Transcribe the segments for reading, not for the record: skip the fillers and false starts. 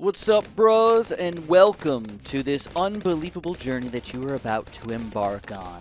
What's up, bros, and welcome to this unbelievable journey that you are about to embark on.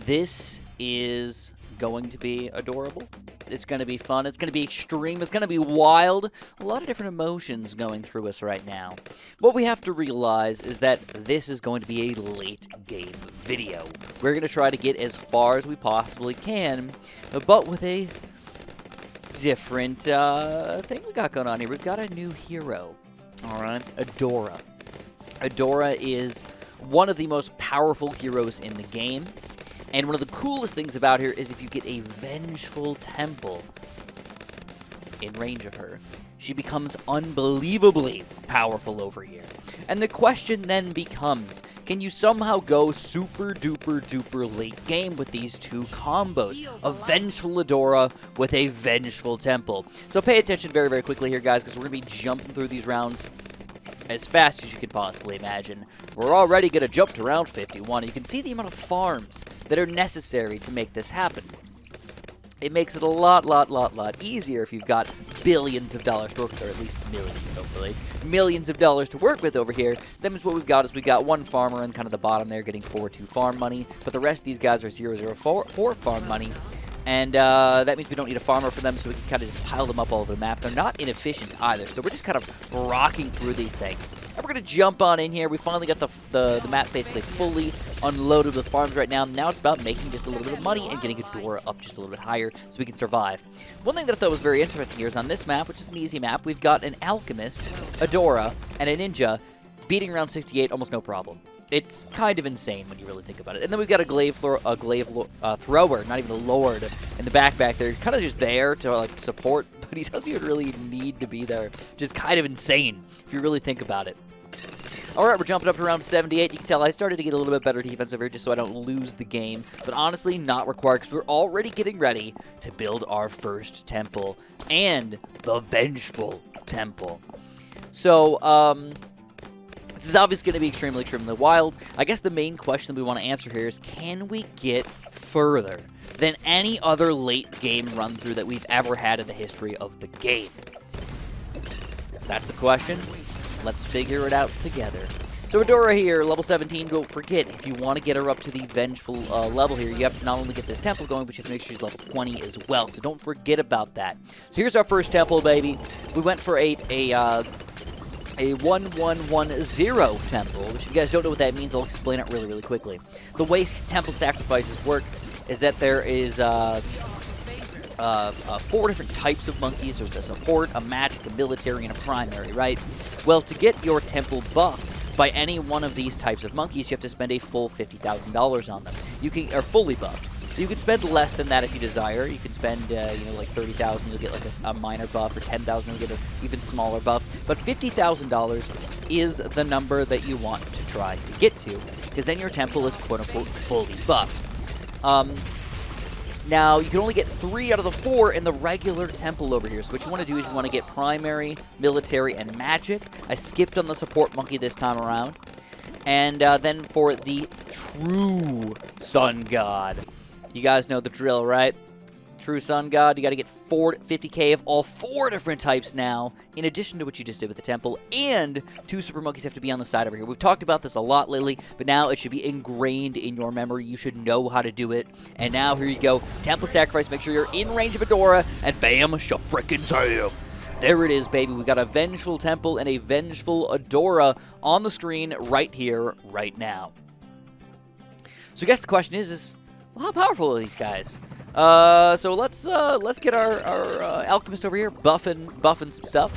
This is going to be adorable. It's going to be fun. It's going to be extreme. It's going to be wild. A lot of different emotions going through us right now. What we have to realize is that this is going to be a late game video. We're going to try to get as far as we possibly can, but with a different thing we got going on here. We've got a new hero. Alright, Adora. Adora is one of the most powerful heroes in the game. And one of the coolest things about her is if you get a Vengeful Temple in range of her, she becomes unbelievably powerful over here. And the question then becomes, can you somehow go super duper duper late game with these two combos? A Vengeful Adora with a Vengeful Temple. So pay attention very, very quickly here, guys, because we're going to be jumping through these rounds as fast as you can possibly imagine. We're already going to jump to round 51. You can see the amount of farms that are necessary to make this happen. It makes it a lot easier if you've got billions of dollars to work with, or at least millions, hopefully. Millions of dollars to work with over here. So that means what we've got is we've got one farmer in kind of the bottom there getting 4-2 farm money, but the rest of these guys are 0-0-4 farm money. And that means we don't need a farmer for them, so we can kind of just pile them up all over the map. They're not inefficient either, so we're just kind of rocking through these things. And we're going to jump on in here. We finally got the map basically fully unloaded with farms right now. Now it's about making just a little bit of money and getting Adora up just a little bit higher so we can survive. One thing that I thought was very interesting here is on this map, which is an easy map, we've got an Alchemist, Adora, and a Ninja beating round 68 almost no problem. It's kind of insane when you really think about it. And then we've got a glaive thrower, not even a lord, in the back there. Kind of just there to like support, but he doesn't even really need to be there. Just kind of insane if you really think about it. All right, we're jumping up to round 78. You can tell I started to get a little bit better defense over here just so I don't lose the game. But honestly, not required because we're already getting ready to build our first temple and the Vengeful Temple. So, this is obviously going to be extremely wild. I guess the main question we want to answer here is, can we get further than any other late game run-through that we've ever had in the history of the game? That's the question. Let's figure it out together. So Adora here, level 17, don't forget, if you want to get her up to the Vengeful level here, you have to not only get this temple going, but you have to make sure she's level 20 as well. So don't forget about that. So here's our first temple, baby. We went for a 1110 temple, which if you guys don't know what that means, I'll explain it really quickly. The way temple sacrifices work is that there is 4 different types of monkeys. There's a support, a magic, a military, and a primary, right? Well, to get your temple buffed by any one of these types of monkeys, you have to spend a full $50,000 on them. You can, or fully buffed. You can spend less than that if you desire. You can spend, like $30,000, you'll get like a minor buff, or $10,000, you'll get an even smaller buff. But $50,000 is the number that you want to try to get to, because then your temple is quote-unquote fully buffed. Now, you can only get 3 out of the 4 in the regular temple over here. So what you want to do is you want to get primary, military, and magic. I skipped on the support monkey this time around. And then for the true sun god, you guys know the drill, right? True Sun God, you got to get 50k of all 4 different types now, in addition to what you just did with the temple, and 2 super monkeys have to be on the side over here. We've talked about this a lot lately, but now it should be ingrained in your memory. You should know how to do it. And now, here you go. Temple sacrifice, make sure you're in range of Adora, and bam, sha-frickin-sam. There it is, baby. We got a Vengeful Temple and a Vengeful Adora on the screen right here, right now. So I guess the question is well, how powerful are these guys? So let's get our Alchemist over here buffing some stuff.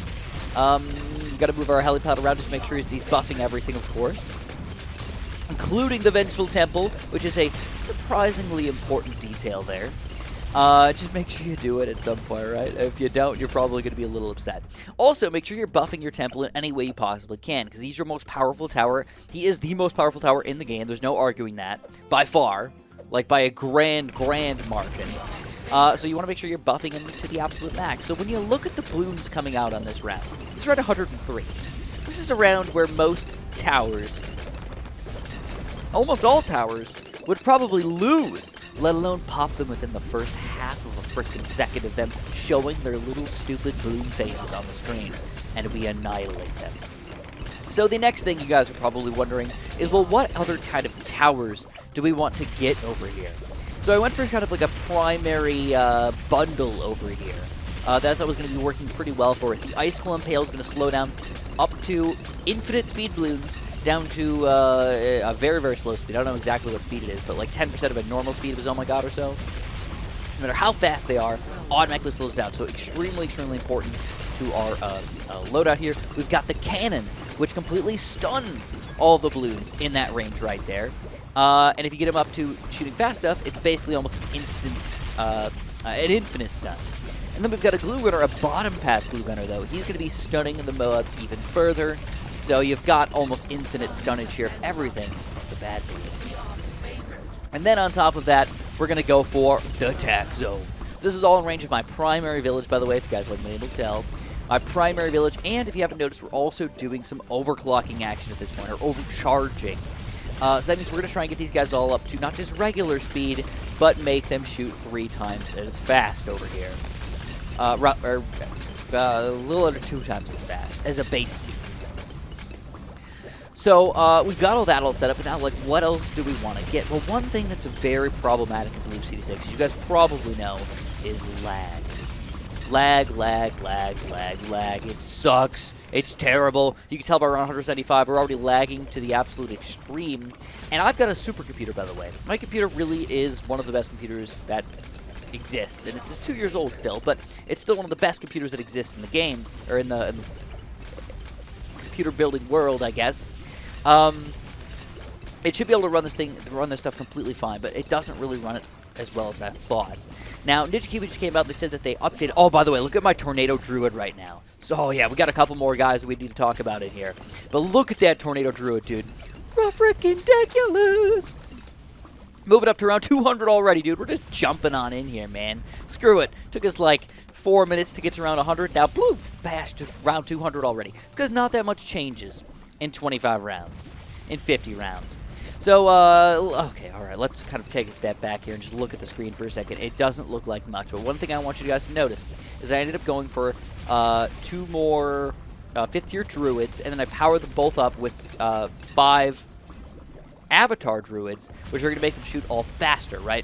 We got to move our helipad around just to make sure he's buffing everything, of course, including the Vengeful Temple, which is a surprisingly important detail there. Just make sure you do it at some point, right? If you don't, you're probably going to be a little upset. Also, make sure you're buffing your temple in any way you possibly can, because he's your most powerful tower. He is the most powerful tower in the game. There's no arguing that, by far. Like, by a grand margin. So you want to make sure you're buffing him to the absolute max. So when you look at the Bloons coming out on this round, this is round 103. This is a round where most towers, almost all towers, would probably lose, let alone pop them within the first half of a freaking second of them showing their little stupid balloon faces on the screen. And we annihilate them. So the next thing you guys are probably wondering is, well, what other kind of towers do we want to get over here? So I went for kind of like a primary bundle over here that I thought was going to be working pretty well for us. The Icicle Impale is going to slow down up to infinite speed Bloons, down to a very, very slow speed. I don't know exactly what speed it is, but like 10% of a normal speed of his Oh My God or so. No matter how fast they are, automatically slows down. So extremely, extremely important to our loadout here. We've got the cannon, which completely stuns all the Bloons in that range right there. And if you get him up to shooting fast enough, it's basically almost an instant, an infinite stun. And then we've got a Glue Gunner, a bottom path Glue Gunner, though. He's going to be stunning the mobs even further. So you've got almost infinite stunnage here of everything the bad Bloons. And then on top of that, we're going to go for the attack zone. So this is all in range of my primary village, by the way, if you guys haven't been able to tell. My primary village, and if you haven't noticed, we're also doing some overclocking action at this point, or overcharging. So that means we're going to try and get these guys all up to not just regular speed, but make them shoot 3 times as fast over here. A little under 2 times as fast as a base speed. So we've got all that all set up, and now, like, what else do we want to get? Well, one thing that's very problematic in Blue CD6, as you guys probably know, is lag. Lag. It sucks. It's terrible. You can tell by around 175, we're already lagging to the absolute extreme. And I've got a supercomputer, by the way. My computer really is one of the best computers that exists, and it's just 2 years old still, but it's still one of the best computers that exists in the game, or in the computer building world, I guess. It should be able to run this stuff completely fine, but it doesn't really run it as well as I thought. Now, Ninja Kiwi just came out, they said that they updated... Oh, by the way, look at my Tornado Druid right now. So, oh yeah, we got a couple more guys that we need to talk about in here. But look at that Tornado Druid, dude. Freaking-daculous! Moving up to around 200 already, dude. We're just jumping on in here, man. Screw it. Took us like 4 minutes to get to around 100. Now, boom, bashed to around 200 already. It's because not that much changes in 25 rounds, in 50 rounds. So, okay, all right, let's kind of take a step back here and just look at the screen for a second. It doesn't look like much, but one thing I want you guys to notice is I ended up going for 2 more 5th-tier Druids, and then I powered them both up with 5 Avatar Druids, which are going to make them shoot all faster, right?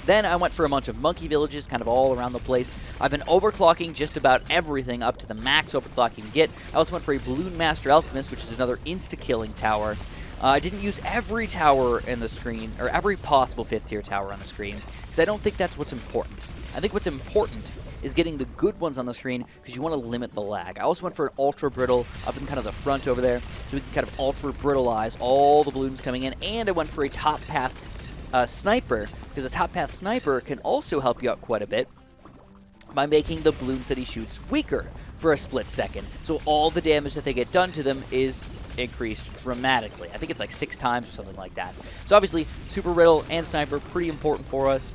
Then I went for a bunch of monkey villages kind of all around the place. I've been overclocking just about everything up to the max overclock you can get. I also went for a Bloon Master Alchemist, which is another insta-killing tower. I didn't use every tower in the screen, or every possible 5th-tier tower on the screen, because I don't think that's what's important. I think what's important is getting the good ones on the screen, because you want to limit the lag. I also went for an Ultra Brittle up in kind of the front over there, so we can kind of Ultra Brittleize all the Bloons coming in, and I went for a Top Path Sniper, because a Top Path Sniper can also help you out quite a bit by making the Bloons that he shoots weaker for a split second. So all the damage that they get done to them is increased dramatically. I think it's like 6 times or something like that. So obviously, Super Riddle and Sniper, pretty important for us.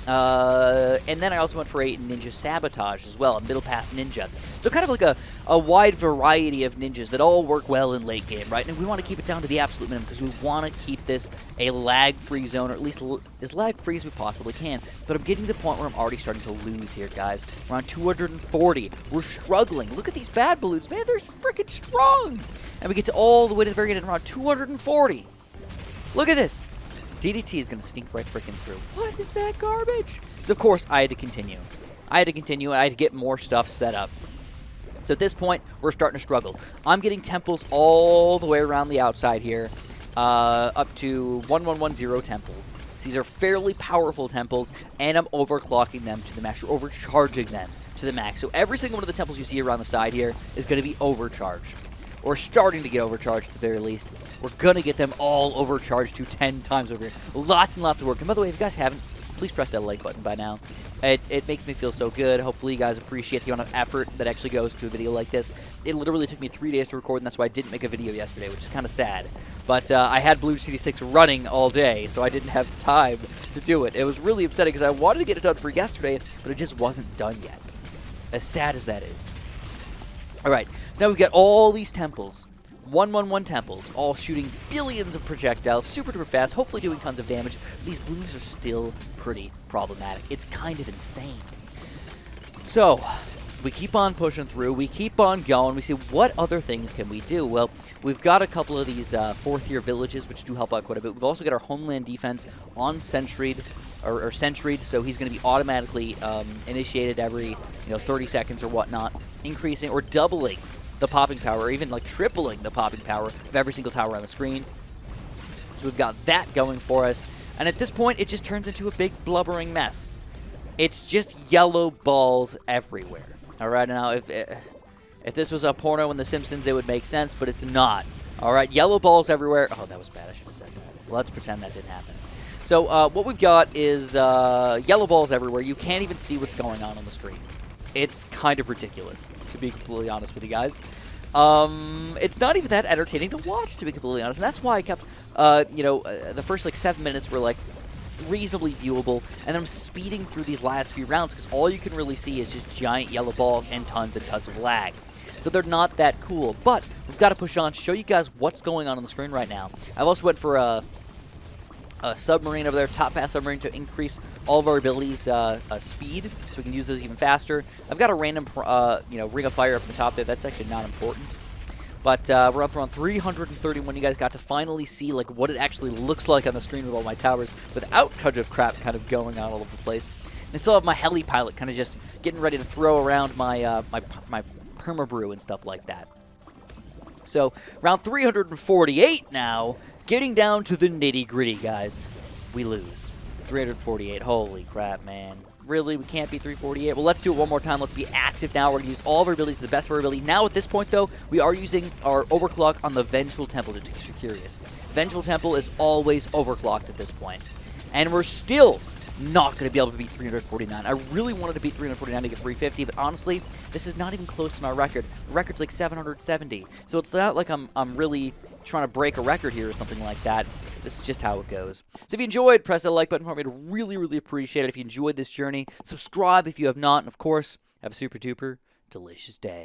And then I also went for a Ninja Sabotage as well, a Middle Path Ninja. So kind of like a wide variety of ninjas that all work well in late game, right? And we want to keep it down to the absolute minimum because we want to keep this a lag-free zone, or at least as lag-free as we possibly can. But I'm getting to the point where I'm already starting to lose here, guys. We're on 240. We're struggling. Look at these bad balloons, man. They're freaking strong. And we get to all the way to the very end at around 240. Look at this. DDT is going to sneak right freaking through. What is that garbage? So, of course, I had to continue. I had to get more stuff set up. So, at this point, we're starting to struggle. I'm getting temples all the way around the outside here, up to 1110 temples. So, these are fairly powerful temples, and I'm overclocking them to the max, or overcharging them to the max. So, every single one of the temples you see around the side here is going to be overcharged. Or starting to get overcharged at the very least. We're going to get them all overcharged to 10 times over here. Lots and lots of work. And by the way, if you guys haven't, please press that like button by now. It makes me feel so good. Hopefully you guys appreciate the amount of effort that actually goes to a video like this. It literally took me 3 days to record, and that's why I didn't make a video yesterday, which is kind of sad. But I had Bloons CD6 running all day, so I didn't have time to do it. It was really upsetting because I wanted to get it done for yesterday, but it just wasn't done yet. As sad as that is. Alright, so now we've got all these temples, 111 temples, all shooting billions of projectiles, super duper fast, hopefully doing tons of damage. These Bloons are still pretty problematic. It's kind of insane. So, we keep on pushing through. We keep on going. We see what other things can we do. Well, we've got a couple of these 4th-tier villages, which do help out quite a bit. We've also got our homeland defense on sentryed, or sentryed, so he's going to be automatically initiated every 30 seconds or whatnot, increasing or doubling the popping power, or even like tripling the popping power of every single tower on the screen. So we've got that going for us. And at this point, it just turns into a big blubbering mess. It's just yellow balls everywhere. All right, now if this was a porno in The Simpsons, it would make sense, but it's not. All right, yellow balls everywhere. Oh, that was bad. I should have said that. Let's pretend that didn't happen. So what we've got is yellow balls everywhere. You can't even see what's going on the screen. It's kind of ridiculous, to be completely honest with you guys. It's not even that entertaining to watch, to be completely honest, and that's why I kept, the first like 7 minutes were like reasonably viewable, and then I'm speeding through these last few rounds because all you can really see is just giant yellow balls and tons of lag. So they're not that cool, but we've got to push on to show you guys what's going on the screen right now. I've also went for a submarine over there, top path submarine, to increase all of our abilities speed, so we can use those even faster. I've got a random ring of fire up the top there. That's actually not important. But we're up around 331. You guys got to finally see like what it actually looks like on the screen with all my towers without tons of crap kind of going on all over the place. And I still have my heli pilot kind of just getting ready to throw around my my permabrew and stuff like that. So round 348 now, getting down to the nitty-gritty, guys. We lose. 348. Holy crap, man. Really? We can't be 348? Well, let's do it one more time. Let's be active now. We're going to use all of our abilities to the best of our ability. Now, at this point, though, we are using our overclock on the Vengeful Temple, just in case you're curious. Vengeful Temple is always overclocked at this point. And we're still not going to be able to beat 349. I really wanted to beat 349 to get 350, but honestly, this is not even close to my record. The record's like 770. So it's not like I'm really trying to break a record here or something like that. This is just how it goes. So if you enjoyed, press that like button for me. I'd really appreciate it. If you enjoyed this journey, subscribe if you have not, and of course, have a super duper delicious day.